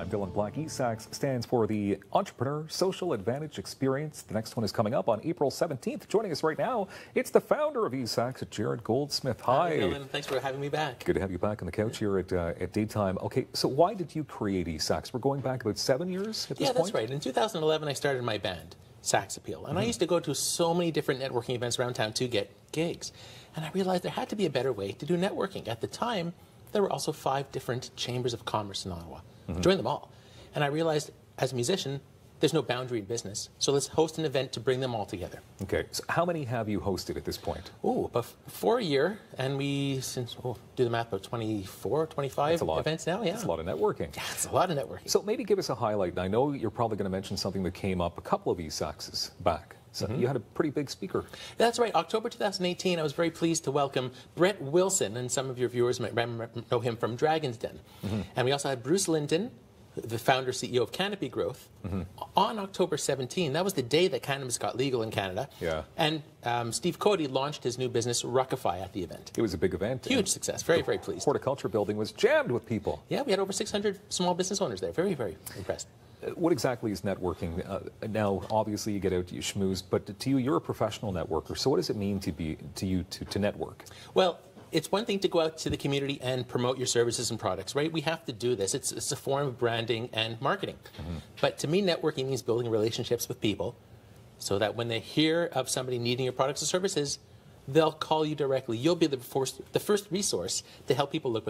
I'm Dylan Black. ESAX stands for the Entrepreneur Social Advantage Experience. The next one is coming up on April 17th. Joining us right now, it's the founder of ESAX, Jared Goldsmith. Hi. Dylan. Thanks for having me back. Good to have you back on the couch here at Daytime. Okay, so why did you create ESAX? We're going back about 7 years at this point? Yeah, that's right. In 2011, I started my band, Sax Appeal. And I used to go to so many different networking events around town to get gigs. And I realized there had to be a better way to do networking. At the time, there were also 5 different chambers of commerce in Ottawa. Joined them all. And I realized, as a musician, there's no boundary in business. So let's host an event to bring them all together. Okay, so how many have you hosted at this point? Oh, about for a year. And we, since, do the math, about 24, 25 events now. Yeah. That's a lot of networking. Yeah, it's a lot of networking. So maybe give us a highlight. And I know you're probably going to mention something that came up a couple of ESAXs back. So you had a pretty big speaker. That's right. October 2018, I was very pleased to welcome Brett Wilson, and some of your viewers might know him from Dragon's Den. And we also had Bruce Linton, the founder, CEO of Canopy Growth, on October 17. That was the day that cannabis got legal in Canada. Yeah. And Steve Cody launched his new business, Ruckify, at the event. It was a big event. Huge success. Very, very pleased. Horticulture building was jammed with people. Yeah, we had over 600 small business owners there. Very, very impressed. What exactly is networking? Now, obviously, you get out, you schmooze, but to you, you're a professional networker. So what does it mean to network? Well, it's one thing to go out to the community and promote your services and products, right? We have to do this. It's a form of branding and marketing. But to me, networking means building relationships with people so that when they hear of somebody needing your products or services, they'll call you directly. You'll be the first resource to help people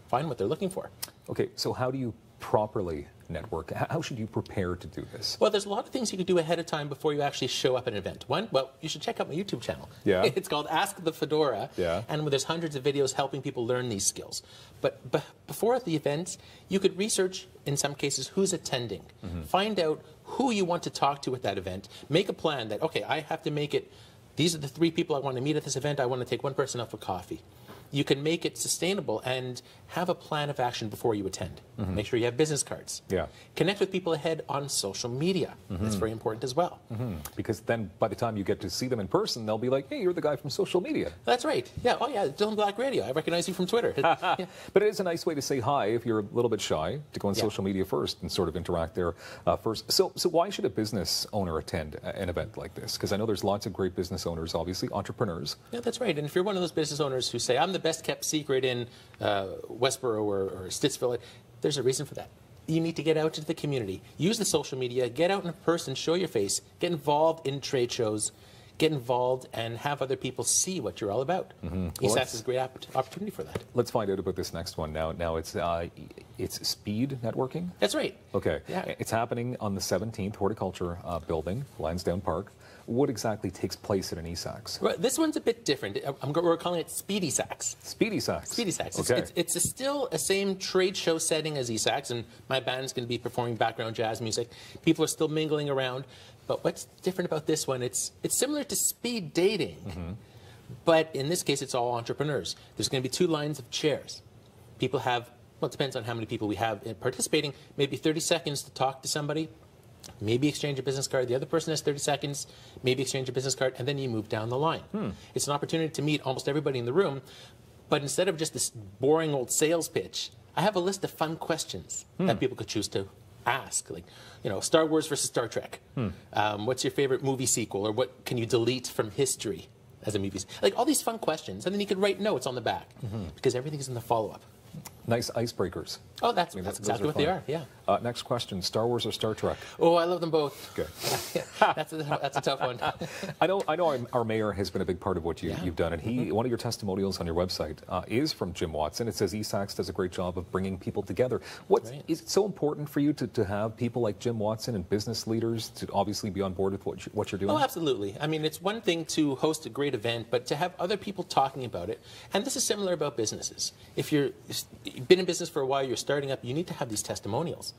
find what they're looking for. Okay, so how do you properly network? How should you prepare to do this? Well, there's a lot of things you can do ahead of time before you actually show up at an event. One, well, you should check out my YouTube channel. Yeah. It's called Ask the Fedora. Yeah. And there's hundreds of videos helping people learn these skills. But before the event, you could research, in some cases, who's attending. Find out who you want to talk to at that event. Make a plan that, okay, I have to make it, these are the 3 people I want to meet at this event. I want to take one person out for coffee. You can make it sustainable and have a plan of action before you attend. Make sure you have business cards. Yeah. Connect with people ahead on social media. That's very important as well. Because then by the time you get to see them in person, they'll be like, hey, you're the guy from social media. That's right. Yeah. Oh, yeah. Dylan Black Radio. I recognize you from Twitter. Yeah. But it is a nice way to say hi if you're a little bit shy, to go on social media first and sort of interact there first. So why should a business owner attend an event like this? Because I know there's lots of great business owners, obviously, entrepreneurs. Yeah, that's right. And if you're one of those business owners who say, I'm the best kept secret in Westboro or Stittsville, there's a reason for that. You need to get out into the community. Use the social media. Get out in person. Show your face. Get involved in trade shows. Get involved and have other people see what you're all about. ESAX is a great opportunity for that. Let's find out about this next one. Now it's speed networking? That's right. Okay. Yeah. It's happening on the 17th, Horticulture Building, Lansdowne Park. What exactly takes place at an ESAX? Well, this one's a bit different. We're calling it Speedy Sax. Speedy Sax. Speedy Sax. Okay. It's still a same trade show setting as ESAX, and my band's going to be performing background jazz music. People are still mingling around. But what's different about this one, it's similar to speed dating, but in this case, it's all entrepreneurs. There's going to be 2 lines of chairs. People have, well, it depends on how many people we have participating, maybe 30 seconds to talk to somebody, maybe exchange a business card. The other person has 30 seconds, maybe exchange a business card, and then you move down the line. It's an opportunity to meet almost everybody in the room, but instead of just this boring old sales pitch, I have a list of fun questions that people could choose to ask, like, you know, Star Wars versus Star Trek. What's your favorite movie sequel, or what can you delete from history as a movie? Like all these fun questions, and then you could write notes on the back because everything is in the follow-up. Nice icebreakers. Oh, that's exactly what they are. Yeah. Next question: Star Wars or Star Trek? Oh, I love them both. Good. That's a tough one. I know. Our mayor has been a big part of what you've done, and one of your testimonials on your website is from Jim Watson. It says ESAX does a great job of bringing people together. Is it so important for you to have people like Jim Watson and business leaders to obviously be on board with what you're doing? Oh, absolutely. I mean, it's one thing to host a great event, but to have other people talking about it, and this is similar about businesses. If you've been in business for a while, you're starting up, you need to have these testimonials.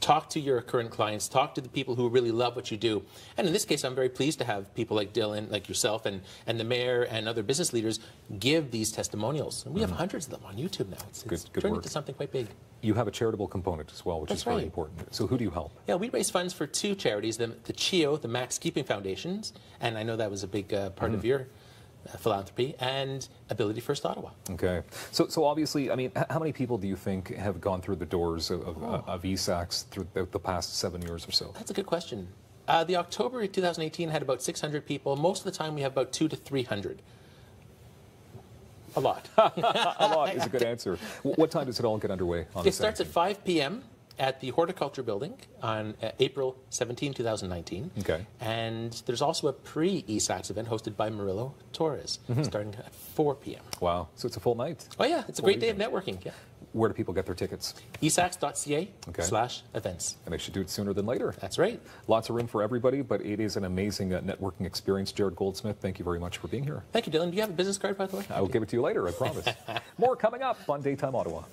Talk to your current clients, talk to the people who really love what you do. And in this case, I'm very pleased to have people like Dylan, like yourself, and the mayor and other business leaders give these testimonials. And we have hundreds of them on YouTube now. It's turned into something quite big. You have a charitable component as well, which is very important. So who do you help? Yeah, we raise funds for 2 charities, the CHEO, the Max Keeping Foundations, and I know that was a big part of your philanthropy, and Ability First Ottawa. Okay. So obviously, I mean, how many people do you think have gone through the doors of ESACS through the past 7 years or so? That's a good question. The October 2018 had about 600 people. Most of the time, we have about 200 to 300. A lot. A lot is a good answer. What time does it all get underway? On it starts at 5 p.m. at the Horticulture Building on April 17, 2019. Okay. And there's also a pre-ESACS event hosted by Murillo Torres, starting at 4 p.m. Wow. So it's a full night. Oh, yeah. It's a great day of networking. Yeah. Where do people get their tickets? esacs.ca/events. And they should do it sooner than later. That's right. Lots of room for everybody, but it is an amazing networking experience. Jared Goldsmith, thank you very much for being here. Thank you, Dylan. Do you have a business card, by the way? I will give it to you later, I promise. More coming up on Daytime Ottawa.